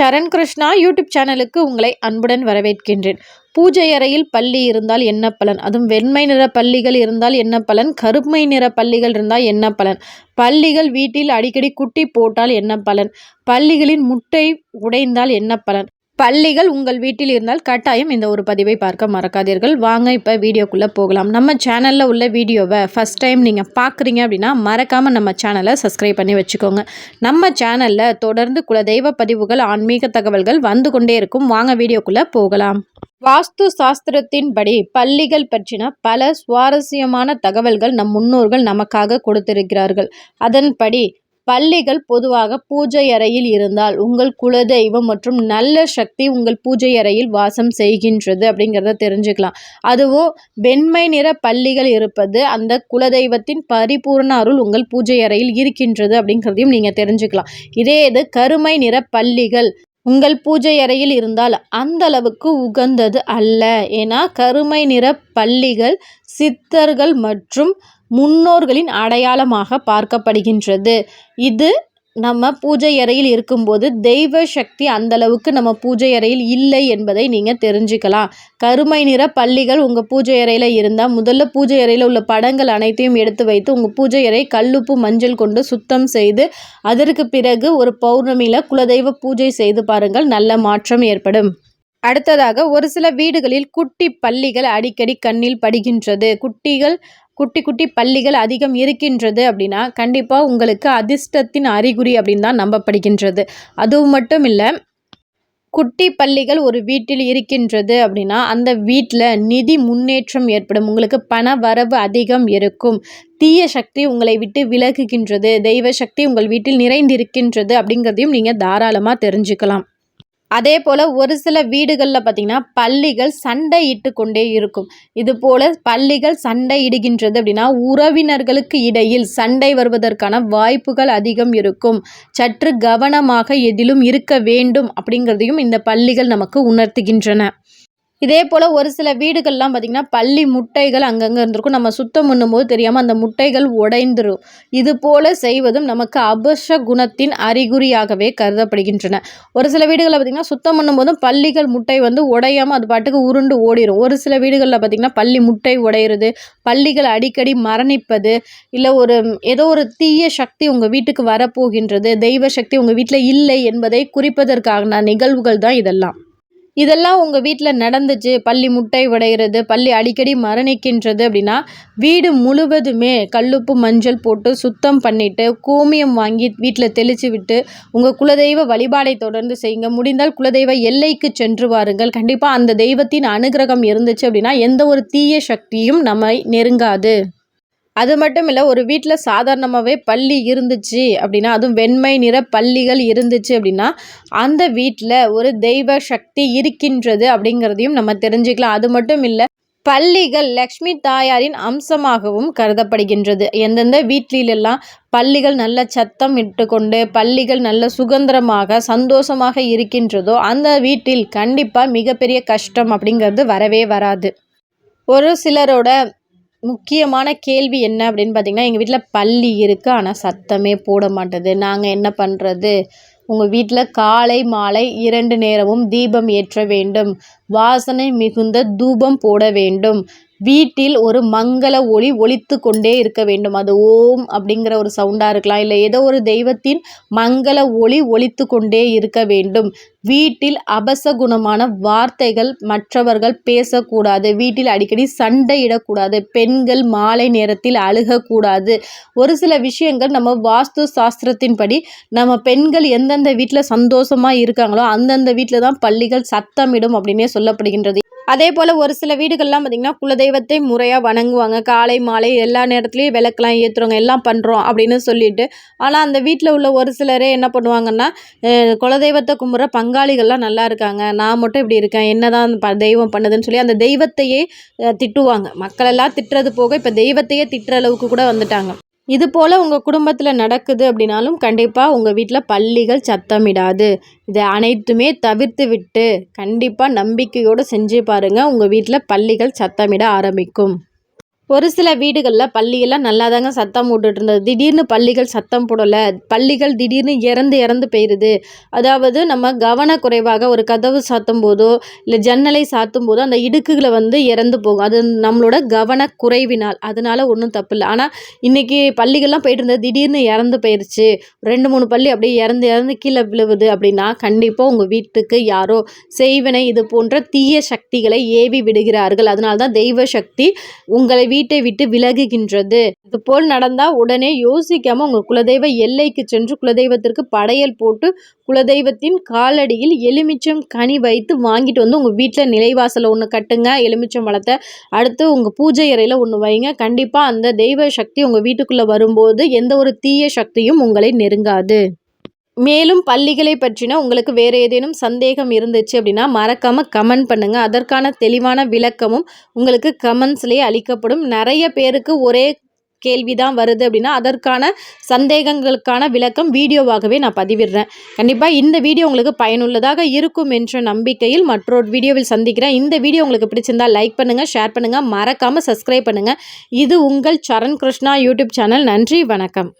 சரண் Krishna YouTube சேனலுக்கு உங்களை அன்புடன் வரவேற்கின்றேன். பூஜை அறையில் பல்லி இருந்தால் என்ன பலன்? அதுவும் வெண்மை நிற பல்லிகள் இருந்தால் என்ன பலன்? கருமை நிற பல்லிகள் இருந்தால் என்ன பலன்? பல்லிகள் வீட்டில் அடிக்கடி குட்டி போட்டால் என்ன பலன்? பல்லிகளின் முட்டை உடைந்தால் என்ன பலன்? பல்லிகள் உங்கள் வீட்டில் இருந்தால் கட்டாயம் இந்த ஒரு பதிவை பார்க்க மறக்காதீர்கள். வாங்க இப்போ வீடியோக்குள்ளே போகலாம். நம்ம சேனலில் உள்ள வீடியோவை ஃபஸ்ட் டைம் நீங்கள் பார்க்குறீங்க அப்படின்னா மறக்காமல் நம்ம சேனலை சப்ஸ்கிரைப் பண்ணி வச்சுக்கோங்க. நம்ம சேனலில் தொடர்ந்து குலதெய்வ பதிவுகள், ஆன்மீக தகவல்கள் வந்து கொண்டே இருக்கும். வாங்க வீடியோக்குள்ளே போகலாம். வாஸ்து சாஸ்திரத்தின்படி பல்லிகள் பற்றின பல சுவாரஸ்யமான தகவல்கள் நம் முன்னோர்கள் நமக்காக கொடுத்திருக்கிறார்கள். அதன்படி பல்லிகள் பொதுவாக பூஜை அறையில் இருந்தால் உங்கள் குலதெய்வம் மற்றும் நல்ல சக்தி உங்கள் பூஜை அறையில் வாசம் செய்கின்றது அப்படிங்கிறத தெரிஞ்சுக்கலாம். அதுவும் வெண்மை நிற பல்லிகள் இருப்பது அந்த குலதெய்வத்தின் பரிபூர்ண அருள் உங்கள் பூஜை அறையில் இருக்கின்றது அப்படிங்கிறதையும் நீங்கள் தெரிஞ்சுக்கலாம். இதே இது கருமை நிற பல்லிகள் உங்கள் பூஜை அறையில் இருந்தால் அந்த அளவுக்கு உகந்தது அல்ல. ஏன்னா கருமை நிற பல்லிகள் சித்தர்கள் மற்றும் முன்னோர்களின் அடையாளமாக பார்க்கப்படுகின்றது. இது நம்ம பூஜை அறையில் இருக்கும்போது தெய்வ சக்தி அந்த அளவுக்கு நம்ம பூஜை அறையில் இல்லை என்பதை நீங்கள் தெரிஞ்சுக்கலாம். கருமை நிற பல்லிகள் உங்கள் பூஜை அறையில் இருந்தால் முதல்ல பூஜை அறையில் உள்ள படங்கள் அனைத்தையும் எடுத்து வைத்து உங்கள் பூஜை அறை கல்லுப்பு மஞ்சள் கொண்டு சுத்தம் செய்து அதற்கு பிறகு ஒரு பௌர்ணமியில் குலதெய்வ பூஜை செய்து பாருங்கள், நல்ல மாற்றம் ஏற்படும். அடுத்ததாக, ஒரு சில வீடுகளில் குட்டி பல்லிகள் அடிக்கடி கண்ணில் படுகின்றது. குட்டி குட்டி பல்லிகள் அதிகம் இருக்கின்றது அப்படின்னா கண்டிப்பாக உங்களுக்கு அதிர்ஷ்டத்தின் அறிகுறி அப்படின்னு தான் நம்பப்படுகின்றது. அதுவும் மட்டும் இல்லை, குட்டி பல்லிகள் ஒரு வீட்டில் இருக்கின்றது அப்படின்னா அந்த வீட்டில் நிதி முன்னேற்றம் ஏற்படும், உங்களுக்கு பண வரவு அதிகம் இருக்கும், தீய சக்தி உங்களை விட்டு விலகுகின்றது, தெய்வ சக்தி உங்கள் வீட்டில் நிறைந்திருக்கின்றது அப்படிங்கிறதையும் நீங்கள் தாராளமாக தெரிஞ்சுக்கலாம். அதே போல் ஒரு சில வீடுகளில் பார்த்திங்கன்னா பல்லிகள் சண்டையிட்டு கொண்டே இருக்கும். இது போல் பல்லிகள் சண்டையிடுகின்றது அப்படின்னா உறவினர்களுக்கு இடையில் சண்டை வருவதற்கான வாய்ப்புகள் அதிகம் இருக்கும். சற்று கவனமாக எதிலும் இருக்க வேண்டும் அப்படிங்கிறதையும் இந்த பல்லிகள் நமக்கு உணர்த்துகின்றன. இதே போல் ஒரு சில வீடுகள்லாம் பார்த்திங்கன்னா பல்லி முட்டைகள் அங்கங்கே இருந்திருக்கும். நம்ம சுத்தம் பண்ணும்போது தெரியாமல் அந்த முட்டைகள் உடைந்துரும். இது போல் செய்வதும் நமக்கு அபச குணத்தின் அறிகுறியாகவே கருதப்படுகின்றன. ஒரு சில வீடுகளில் பார்த்திங்கன்னா சுத்தம் பண்ணும்போதும் பல்லிகள் முட்டை உடையாமல் அது பாட்டுக்கு உருண்டு ஓடிடும். ஒரு சில வீடுகளில் பார்த்திங்கன்னா பல்லி முட்டை உடையிறது, பல்லிகள் அடிக்கடி மரணிப்பது, இல்லை ஏதோ ஒரு தீய சக்தி உங்கள் வீட்டுக்கு வரப்போகின்றது, தெய்வ சக்தி உங்கள் வீட்டில் இல்லை என்பதை குறிப்பதற்கான நிகழ்வுகள் தான் இதெல்லாம் உங்கள் வீட்டில் நடந்துச்சு, பல்லி முட்டை உடைகிறது, பல்லி அடிக்கடி மரணிக்கின்றது அப்படின்னா வீடு முழுவதுமே கல்லுப்பு மஞ்சள் போட்டு சுத்தம் பண்ணிவிட்டு கோமியம் வாங்கி வீட்டில் தெளித்து விட்டு உங்கள் குலதெய்வ வழிபாடை தொடர்ந்து செய்யுங்க. முடிந்தால் குலதெய்வ எல்லைக்கு சென்று வாருங்கள். கண்டிப்பாக அந்த தெய்வத்தின் அனுகிரகம் இருந்துச்சு அப்படின்னா எந்த ஒரு தீய சக்தியும் நம்மை நெருங்காது. அது மட்டும் இல்லை, ஒரு வீட்டில் சாதாரணமாகவே பல்லி இருந்துச்சு அப்படின்னா, அதுவும் வெண்மை நிற பல்லிகள் இருந்துச்சு அப்படின்னா அந்த வீட்டில் ஒரு தெய்வ சக்தி இருக்கின்றது அப்படிங்கிறதையும் நம்ம தெரிஞ்சுக்கலாம். அது மட்டும் இல்லை, பல்லிகள் லக்ஷ்மி தாயாரின் அம்சமாகவும் கருதப்படுகின்றது. எந்தெந்த வீட்டிலெல்லாம் பல்லிகள் நல்ல சத்தம் இட்டு கொண்டு பல்லிகள் நல்ல சுதந்திரமாக சந்தோஷமாக இருக்கின்றதோ அந்த வீட்டில் கண்டிப்பாக மிகப்பெரிய கஷ்டம் அப்படிங்கிறது வரவே வராது. ஒரு சிலரோட முக்கியமான கேள்வி என்ன அப்படின்னு பார்த்திங்கன்னா, எங்கள் வீட்டில் பல்லி இருக்குது ஆனால் சத்தமே போட மாட்டேது, நாங்கள் என்ன பண்ணுறது? உங்கள் வீட்டில் காலை மாலை 2 நேரமும் தீபம் ஏற்ற வேண்டும், வாசனை மிகுந்த தூபம் போட வேண்டும், வீட்டில் ஒரு மங்கள ஒளி ஒலித்து கொண்டே இருக்க வேண்டும். அது ஓம் அப்படிங்கிற ஒரு சவுண்டாக இருக்கலாம், இல்லை ஏதோ ஒரு தெய்வத்தின் மங்கள ஒளி ஒலித்து கொண்டே இருக்க வேண்டும். வீட்டில் அபசகுணமான வார்த்தைகள் மற்றவர்கள் பேசக்கூடாது, வீட்டில் அடிக்கடி சண்டையிடக்கூடாது, பெண்கள் மாலை நேரத்தில் அழுகக்கூடாது. ஒரு சில விஷயங்கள் நம்ம வாஸ்து சாஸ்திரத்தின்படி நம்ம பெண்கள் எந்தெந்த வீட்டில் சந்தோஷமாக இருக்காங்களோ அந்தந்த வீட்டில் தான் பல்லிகள் சத்தமிடும் அப்படின்னே சொல்லப்படுகின்றது. அதே போல் ஒரு சில வீடுகள்லாம் பார்த்திங்கன்னா குலதெய்வத்தை முறையாக வணங்குவாங்க, காலை மாலை எல்லா நேரத்துலையும் விளக்கெலாம் ஏற்றுறவங்க எல்லாம் பண்ணுறோம் அப்படின்னு சொல்லிட்டு. ஆனால் அந்த வீட்டில் உள்ள ஒரு சிலரே என்ன பண்ணுவாங்கன்னா, குலதெய்வத்தை கும்பிட்ற பங்காளிகள்லாம் நல்லா இருக்காங்க, நான் மட்டும் இப்படி இருக்கேன், என்ன தான் தெய்வம் பண்ணுதுன்னு சொல்லி அந்த தெய்வத்தையே திட்டுவாங்க. மக்களெல்லாம் திட்டுறது போக இப்போ தெய்வத்தையே திட்டுற அளவுக்கு கூட வந்துட்டாங்க. இது போல் உங்கள் குடும்பத்தில் நடக்குது அப்படின்னாலும் கண்டிப்பாக உங்கள் வீட்டில் பல்லிகள் சத்தமிடாது. இதை அனைத்துமே தவிர்த்து விட்டு கண்டிப்பாக நம்பிக்கையோடு செஞ்சு பாருங்கள், உங்கள் வீட்டில் பல்லிகள் சத்தமிட ஆரம்பிக்கும். ஒரு சில வீடுகளில் பள்ளியெல்லாம் நல்லா தாங்க சத்தம் போட்டுட்டு இருந்தது. திடீர்னு பள்ளிகள் சத்தம் போடலை, பள்ளிகள் திடீர்னு இறந்து போயிடுது. அதாவது நம்ம கவனக்குறைவாக ஒரு கதவு சாத்தும் போதோ இல்லை ஜன்னலை சாத்தும் போதோ அந்த இடுக்குகளை இறந்து போகும். அது நம்மளோட கவனக்குறைவினால். அதனால ஒன்றும் தப்பு இல்லை. ஆனால் இன்றைக்கி பள்ளிகள்லாம் போயிட்டு இருந்தது திடீர்னு இறந்து போயிடுச்சு, 2-3 பள்ளி அப்படியே இறந்து கீழே விழுவுது அப்படின்னா கண்டிப்பாக உங்கள் வீட்டுக்கு யாரோ செய்வினை இது போன்ற தீய சக்திகளை ஏவி விடுகிறார்கள். அதனால தான் தெய்வ சக்தி உங்களை வீட்டை விட்டு விலகுகின்றது. இது போல் நடந்தால் உடனே யோசிக்காம உங்கள் குலதெய்வ எல்லைக்கு சென்று குலதெய்வத்திற்கு படையல் போட்டு குலதெய்வத்தின் காலடியில் எலுமிச்சம் கனி வைத்து வாங்கிட்டு உங்கள் வீட்டில் நிலைவாசலில் ஒன்று கட்டுங்க. எலுமிச்சம் பழத்தை அடுத்து உங்கள் பூஜை அறையில் ஒன்று வைங்க. கண்டிப்பாக அந்த தெய்வ சக்தி உங்கள் வீட்டுக்குள்ளே வரும்போது எந்த ஒரு தீய சக்தியும் உங்களை நெருங்காது. மேலும் பள்ளிகளை பற்றின உங்களுக்கு வேறு ஏதேனும் சந்தேகம் இருந்துச்சு அப்படின்னா மறக்காமல் கமெண்ட் பண்ணுங்கள். அதற்கான தெளிவான விளக்கமும் உங்களுக்கு கமெண்ட்ஸ்லேயே அளிக்கப்படும். நிறைய பேருக்கு ஒரே கேள்வி தான் வருது அப்படின்னா அதற்கான சந்தேகங்களுக்கான விளக்கம் வீடியோவாகவே நான் பதிவிடுறேன். கண்டிப்பாக இந்த வீடியோ உங்களுக்கு பயனுள்ளதாக இருக்கும் என்ற நம்பிக்கையில் மற்றொரு வீடியோவில் சந்திக்கிறேன். இந்த வீடியோ உங்களுக்கு பிடிச்சிருந்தால் லைக் பண்ணுங்கள், ஷேர் பண்ணுங்கள், மறக்காமல் சப்ஸ்கிரைப் பண்ணுங்கள். இது உங்கள் சரண் கிருஷ்ணா யூடியூப் சேனல். நன்றி, வணக்கம்.